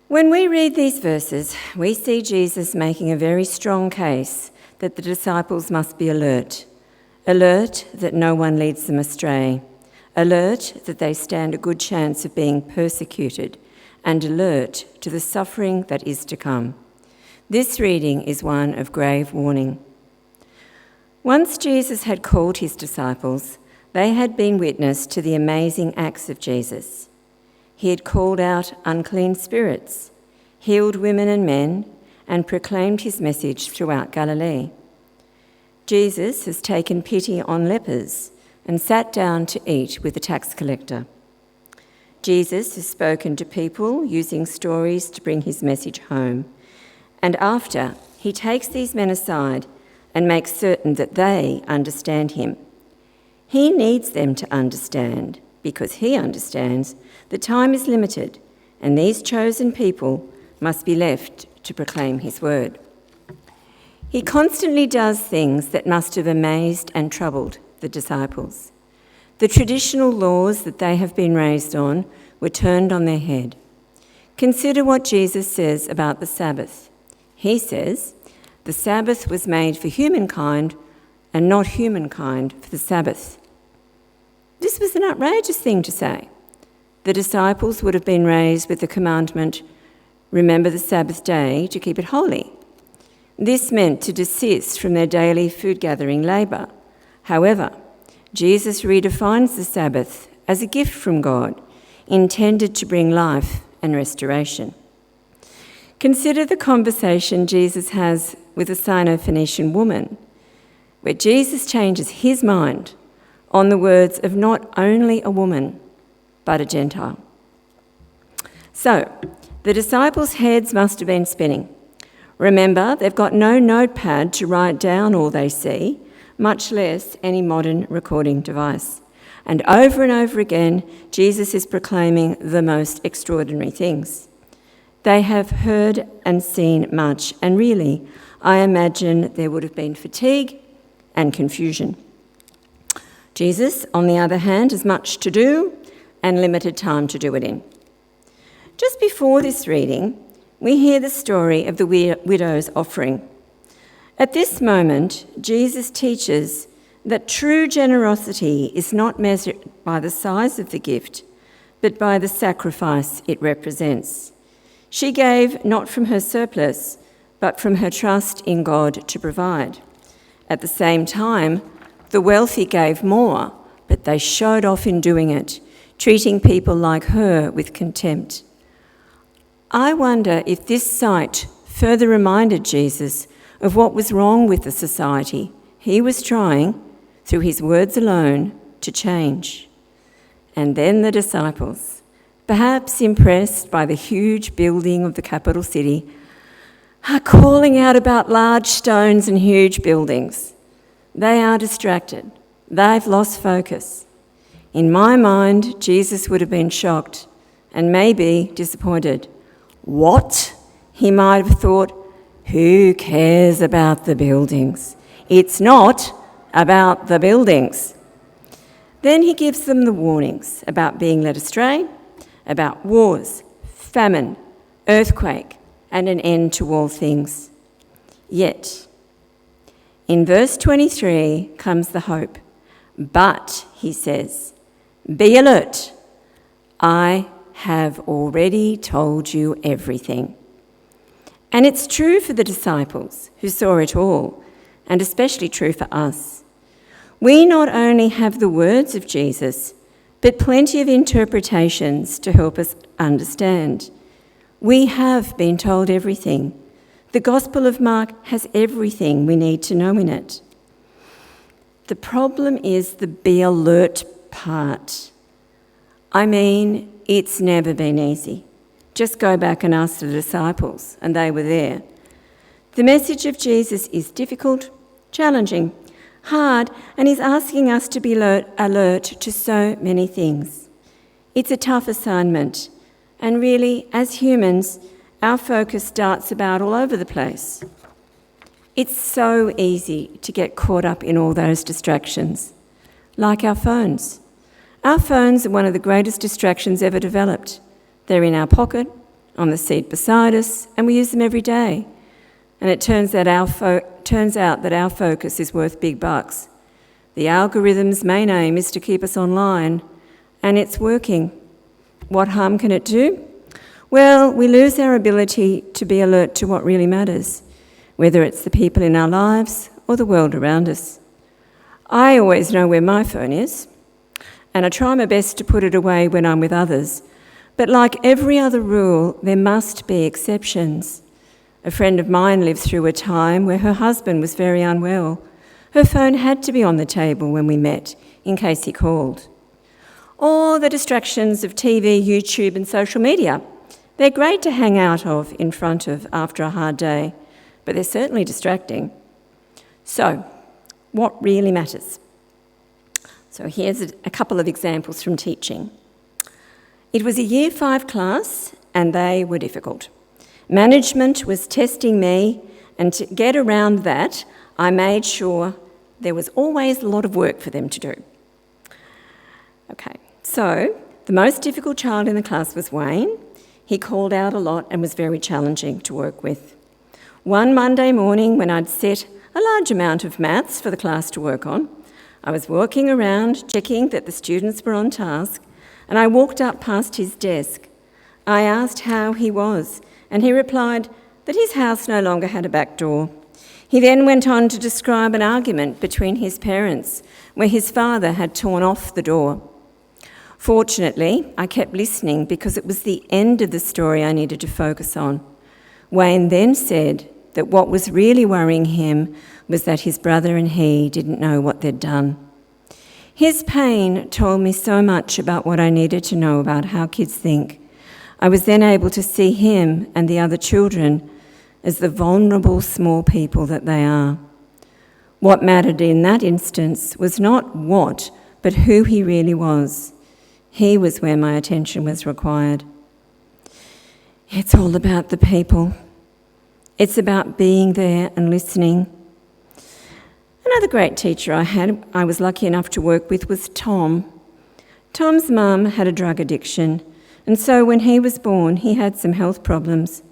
When we read these verses, we see Jesus making a very strong case that the disciples must be alert that no one leads them astray, alert that they stand a good chance of being persecuted, and alert to the suffering that is to come. This reading is one of grave warning. Once Jesus had called his disciples, they had been witness to the amazing acts of Jesus. He had called out unclean spirits, healed women and men, and proclaimed his message throughout Galilee. Jesus has taken pity on lepers and sat down to eat with the tax collector. Jesus has spoken to people using stories to bring his message home, and after, he takes these men aside and makes certain that they understand him. He needs them to understand because he understands the time is limited and these chosen people must be left to proclaim his word. He constantly does things that must have amazed and troubled the disciples. The traditional laws that they have been raised on were turned on their head. Consider what Jesus says about the Sabbath. He says, "The Sabbath was made for humankind and not humankind for the Sabbath." This was an outrageous thing to say. The disciples would have been raised with the commandment, "Remember the Sabbath day to keep it holy." This meant to desist from their daily food-gathering labour. However, Jesus redefines the Sabbath as a gift from God, intended to bring life and restoration. Consider the conversation Jesus has with a Syrophoenician woman, where Jesus changes his mind on the words of not only a woman, but a Gentile. So, the disciples' heads must have been spinning. Remember, they've got no notepad to write down all they see, much less any modern recording device. And over again, Jesus is proclaiming the most extraordinary things. They have heard and seen much, and really, I imagine there would have been fatigue and confusion. Jesus, on the other hand, has much to do and limited time to do it in. Just before this reading, we hear the story of the widow's offering. At this moment, Jesus teaches that true generosity is not measured by the size of the gift, but by the sacrifice it represents. She gave not from her surplus, but from her trust in God to provide. At the same time, the wealthy gave more, but they showed off in doing it, treating people like her with contempt. I wonder if this sight further reminded Jesus of what was wrong with the society he was trying, through his words alone, to change. And then the disciples, perhaps impressed by the huge building of the capital city, are calling out about large stones and huge buildings. They are distracted. They've lost focus. In my mind, Jesus would have been shocked and maybe disappointed. What? He might have thought, who cares about the buildings? It's not about the buildings. Then he gives them the warnings about being led astray, about wars, famine, earthquake, and an end to all things. Yet, in verse 23 comes the hope. But, he says, be alert. I have already told you everything. And it's true for the disciples who saw it all, and especially true for us. We not only have the words of Jesus, but plenty of interpretations to help us understand. We have been told everything. The Gospel of Mark has everything we need to know in it. The problem is the be alert part. I mean, it's never been easy. Just go back and ask the disciples, and they were there. The message of Jesus is difficult, challenging, hard, and he's asking us to be alert to so many things. It's a tough assignment, and really, as humans, our focus darts about all over the place. It's so easy to get caught up in all those distractions, like our phones. Our phones are one of the greatest distractions ever developed. They're in our pocket, on the seat beside us, and we use them every day. And it turns out that our focus is worth big bucks. The algorithm's main aim is to keep us online, and it's working. What harm can it do? Well, we lose our ability to be alert to what really matters, whether it's the people in our lives or the world around us. I always know where my phone is, and I try my best to put it away when I'm with others. But like every other rule, there must be exceptions. A friend of mine lived through a time where her husband was very unwell. Her phone had to be on the table when we met, in case he called. Or the distractions of TV, YouTube and social media. They're great to hang out of in front of after a hard day, but they're certainly distracting. So, what really matters? So here's a couple of examples from teaching. It was a Year 5 class, and they were difficult. Management was testing me, and to get around that, I made sure there was always a lot of work for them to do. Okay, so the most difficult child in the class was Wayne. He called out a lot and was very challenging to work with. One Monday morning, when I'd set a large amount of maths for the class to work on, I was walking around checking that the students were on task, and I walked up past his desk. I asked how he was, and he replied that his house no longer had a back door. He then went on to describe an argument between his parents, where his father had torn off the door. Fortunately, I kept listening because it was the end of the story I needed to focus on. Wayne then said that what was really worrying him was that his brother and he didn't know what they'd done. His pain told me so much about what I needed to know about how kids think. I was then able to see him and the other children as the vulnerable small people that they are. What mattered in that instance was not what, but who he really was. He was where my attention was required. It's all about the people. It's about being there and listening. Another great teacher I was lucky enough to work with was Tom. Tom's mum had a drug addiction, and so when he was born, he had some health problems.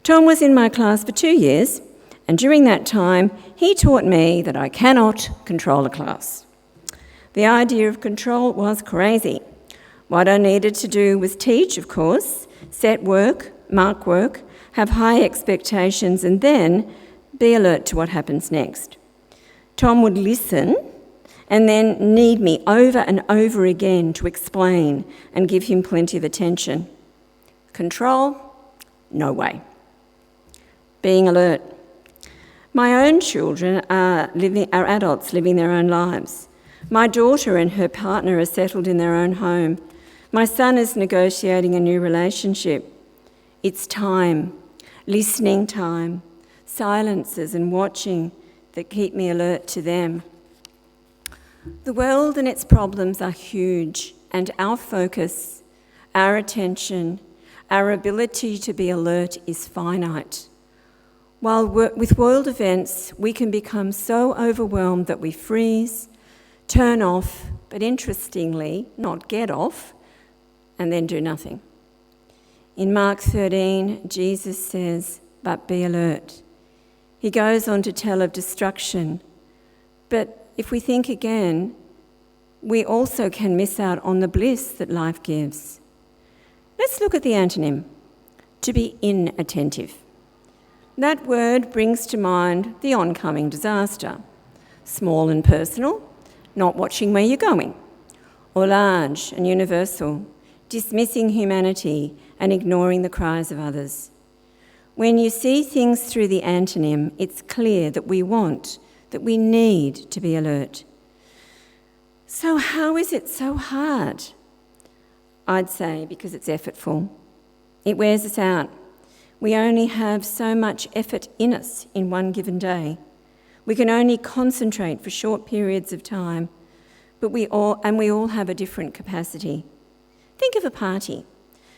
Tom was in my class for 2 years, and during that time, he taught me that I cannot control a class. The idea of control was crazy. What I needed to do was teach, of course, set work, mark work, have high expectations, and then be alert to what happens next. Tom would listen and then need me over and over again to explain and give him plenty of attention. Control? No way. Being alert. My own children are adults living their own lives. My daughter and her partner are settled in their own home. My son is negotiating a new relationship. It's time, listening time, silences and watching that keep me alert to them. The world and its problems are huge, and our focus, our attention, our ability to be alert is finite. While with world events, we can become so overwhelmed that we freeze, turn off, but interestingly, not get off, and then do nothing. In Mark 13, Jesus says, "But be alert." He goes on to tell of destruction, but if we think again, we also can miss out on the bliss that life gives. Let's look at the antonym, to be inattentive. That word brings to mind the oncoming disaster. Small and personal, not watching where you're going. Or large and universal, dismissing humanity and ignoring the cries of others. When you see things through the antonym, it's clear that we want, that we need to be alert. So how is it so hard? I'd say because it's effortful. It wears us out. We only have so much effort in us in one given day. We can only concentrate for short periods of time, but we all have a different capacity. Think of a party.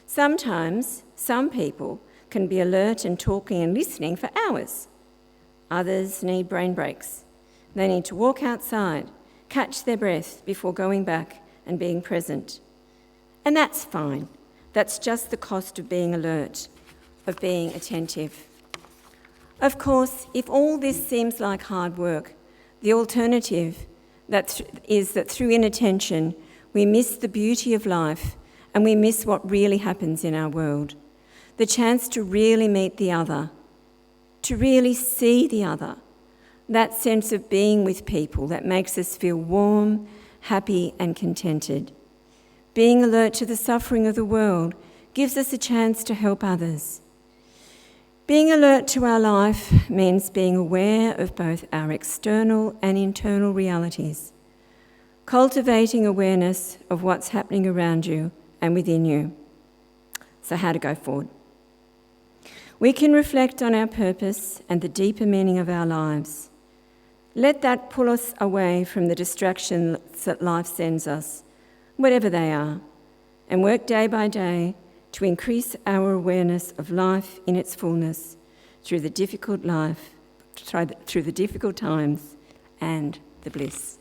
Sometimes some people can be alert and talking and listening for hours. Others need brain breaks. They need to walk outside, catch their breath before going back and being present. And that's fine. That's just the cost of being alert. of being attentive. Of course, if all this seems like hard work, the alternative is that through inattention, we miss the beauty of life and we miss what really happens in our world. The chance to really meet the other, to really see the other, that sense of being with people that makes us feel warm, happy and contented. Being alert to the suffering of the world gives us a chance to help others. Being alert to our life means being aware of both our external and internal realities, cultivating awareness of what's happening around you and within you. So how to go forward? We can reflect on our purpose and the deeper meaning of our lives. Let that pull us away from the distractions that life sends us, whatever they are, and work day by day to increase our awareness of life in its fullness through the difficult times and the bliss.